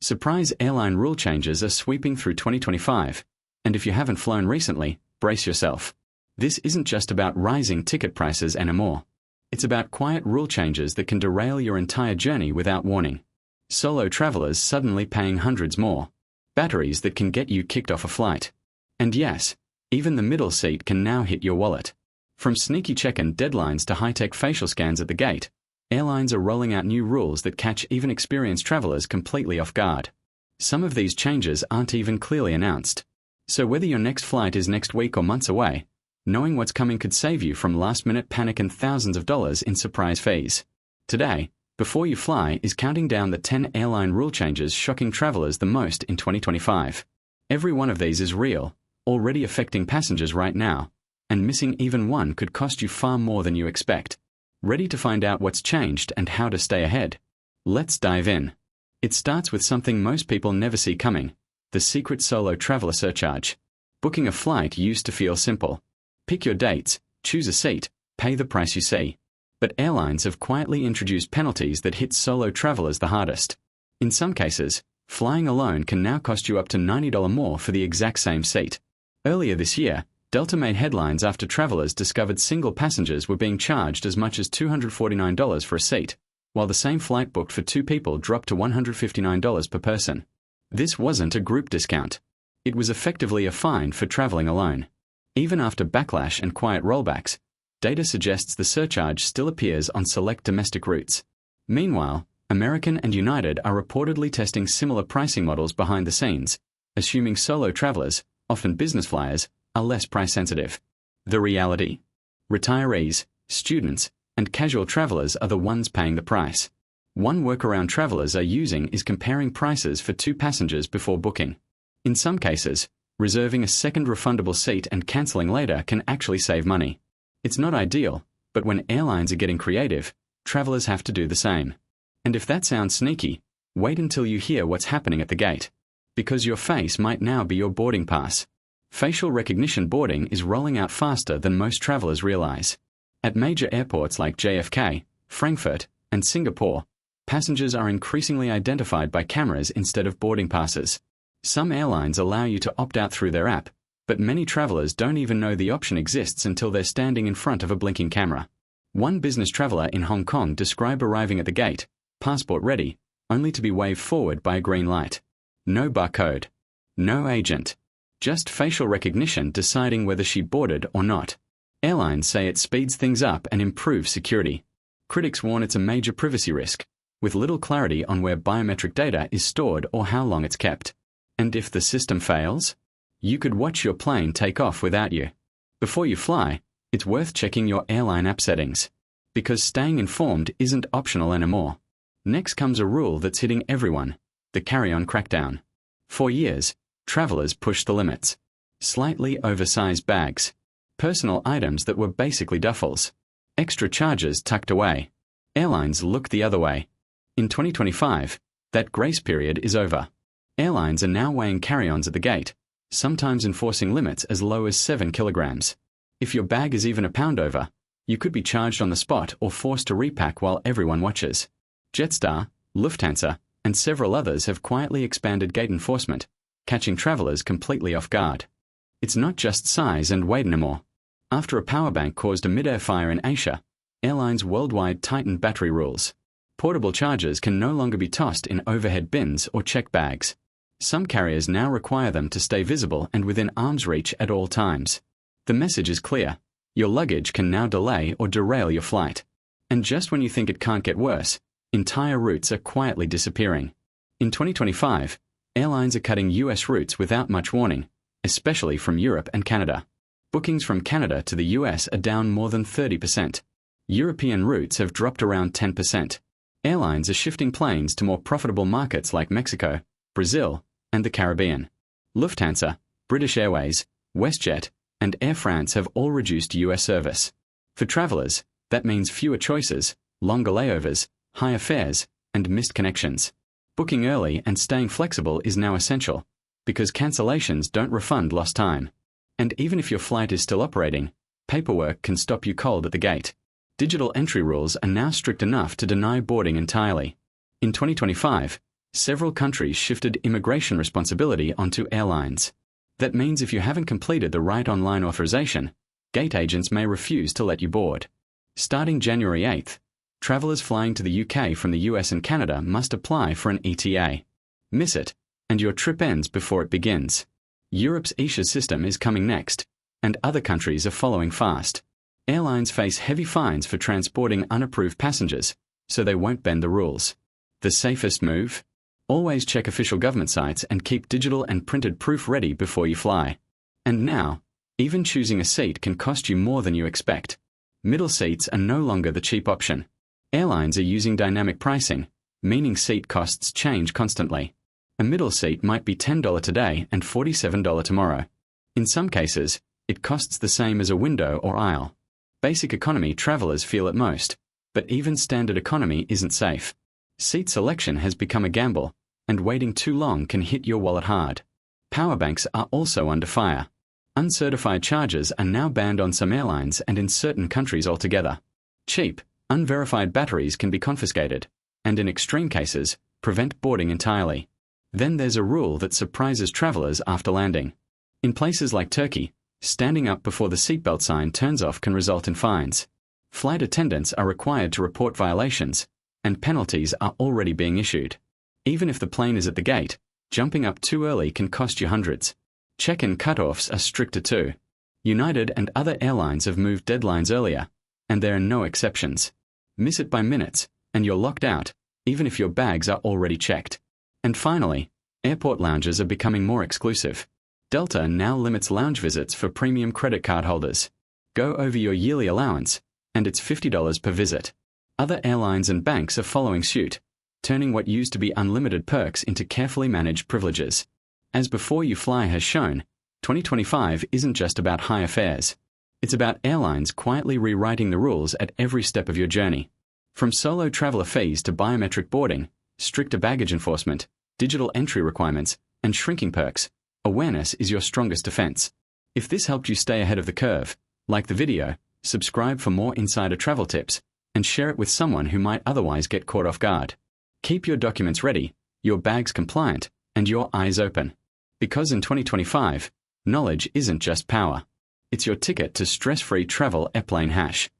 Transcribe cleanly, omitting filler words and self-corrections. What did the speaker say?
Surprise airline rule changes are sweeping through 2025, and if you haven't flown recently, brace yourself. This isn't just about rising ticket prices anymore. It's about quiet rule changes that can derail your entire journey without warning. Solo travelers suddenly paying hundreds more. Batteries that can get you kicked off a flight. And yes, even the middle seat can now hit your wallet. From sneaky check-in deadlines to high-tech facial scans at the gate, airlines are rolling out new rules that catch even experienced travelers completely off guard. Some of these changes aren't even clearly announced. So whether your next flight is next week or months away, knowing what's coming could save you from last-minute panic and thousands of dollars in surprise fees. Today, Before You Fly is counting down the 10 airline rule changes shocking travelers the most in 2025. Every one of these is real, already affecting passengers right now, and missing even one could cost you far more than you expect. Ready to find out what's changed and how to stay ahead? Let's dive in. It starts with something most people never see coming: the secret solo traveler surcharge. Booking a flight used to feel simple. Pick your dates, choose a seat, pay the price you see. But airlines have quietly introduced penalties that hit solo travelers the hardest. In some cases, flying alone can now cost you up to $90 more for the exact same seat. Earlier this year, Delta made headlines after travelers discovered single passengers were being charged as much as $249 for a seat, while the same flight booked for two people dropped to $159 per person. This wasn't a group discount. It was effectively a fine for traveling alone. Even after backlash and quiet rollbacks, data suggests the surcharge still appears on select domestic routes. Meanwhile, American and United are reportedly testing similar pricing models behind the scenes, assuming solo travelers, often business flyers, are less price-sensitive. The reality? Retirees, students, and casual travelers are the ones paying the price. One workaround travelers are using is comparing prices for two passengers before booking. In some cases, reserving a second refundable seat and cancelling later can actually save money. It's not ideal, but when airlines are getting creative, travelers have to do the same. And if that sounds sneaky, wait until you hear what's happening at the gate. Because your face might now be your boarding pass. Facial recognition boarding is rolling out faster than most travelers realize. At major airports like JFK, Frankfurt, and Singapore, passengers are increasingly identified by cameras instead of boarding passes. Some airlines allow you to opt out through their app, but many travelers don't even know the option exists until they're standing in front of a blinking camera. One business traveler in Hong Kong described arriving at the gate, passport ready, only to be waved forward by a green light. No barcode. No agent. Just facial recognition deciding whether she boarded or not. Airlines say it speeds things up and improves security. Critics warn it's a major privacy risk, with little clarity on where biometric data is stored or how long it's kept. And if the system fails? You could watch your plane take off without you. Before you fly, it's worth checking your airline app settings, because staying informed isn't optional anymore. Next comes a rule that's hitting everyone: the carry-on crackdown. For years, travelers pushed the limits. Slightly oversized bags. Personal items that were basically duffels. Extra charges tucked away. Airlines looked the other way. In 2025, that grace period is over. Airlines are now weighing carry-ons at the gate, sometimes enforcing limits as low as 7 kilograms. If your bag is even a pound over, you could be charged on the spot or forced to repack while everyone watches. Jetstar, Lufthansa, and several others have quietly expanded gate enforcement, catching travelers completely off guard. It's not just size and weight anymore. After a power bank caused a mid-air fire in Asia, airlines worldwide tightened battery rules. Portable chargers can no longer be tossed in overhead bins or check bags. Some carriers now require them to stay visible and within arm's reach at all times. The message is clear: your luggage can now delay or derail your flight. And just when you think it can't get worse, entire routes are quietly disappearing. In 2025, airlines are cutting US routes without much warning, especially from Europe and Canada. Bookings from Canada to the US are down more than 30%. European routes have dropped around 10%. Airlines are shifting planes to more profitable markets like Mexico, Brazil, and the Caribbean. Lufthansa, British Airways, WestJet, and Air France have all reduced US service. For travelers, that means fewer choices, longer layovers, higher fares, and missed connections. Booking early and staying flexible is now essential, because cancellations don't refund lost time. And even if your flight is still operating, paperwork can stop you cold at the gate. Digital entry rules are now strict enough to deny boarding entirely. In 2025, Several countries shifted immigration responsibility onto airlines. That means if you haven't completed the right online authorization, gate agents may refuse to let you board. Starting January 8th, travelers flying to the UK from the US and Canada must apply for an ETA. Miss it, and your trip ends before it begins. Europe's ESHA system is coming next, and other countries are following fast. Airlines face heavy fines for transporting unapproved passengers, so they won't bend the rules. The safest move? Always check official government sites and keep digital and printed proof ready before you fly. And now, even choosing a seat can cost you more than you expect. Middle seats are no longer the cheap option. Airlines are using dynamic pricing, meaning seat costs change constantly. A middle seat might be $10 today and $47 tomorrow. In some cases, it costs the same as a window or aisle. Basic economy travelers feel it most, but even standard economy isn't safe. Seat selection has become a gamble, and waiting too long can hit your wallet hard. Power banks are also under fire. Uncertified chargers are now banned on some airlines and in certain countries altogether. Cheap, unverified batteries can be confiscated, and in extreme cases, prevent boarding entirely. Then there's a rule that surprises travelers after landing. In places like Turkey, standing up before the seatbelt sign turns off can result in fines. Flight attendants are required to report violations, and penalties are already being issued. Even if the plane is at the gate, jumping up too early can cost you hundreds. Check-in cutoffs are stricter too. United and other airlines have moved deadlines earlier, and there are no exceptions. Miss it by minutes, and you're locked out, even if your bags are already checked. And finally, airport lounges are becoming more exclusive. Delta now limits lounge visits for premium credit card holders. Go over your yearly allowance, and it's $50 per visit. Other airlines and banks are following suit, turning what used to be unlimited perks into carefully managed privileges. As Before You Fly has shown, 2025 isn't just about higher fares. It's about airlines quietly rewriting the rules at every step of your journey. From solo traveler fees to biometric boarding, stricter baggage enforcement, digital entry requirements, and shrinking perks, awareness is your strongest defense. If this helped you stay ahead of the curve, like the video, subscribe for more insider travel tips, and share it with someone who might otherwise get caught off guard. Keep your documents ready, your bags compliant, and your eyes open. Because in 2025, knowledge isn't just power. It's your ticket to stress-free travel airplane hash.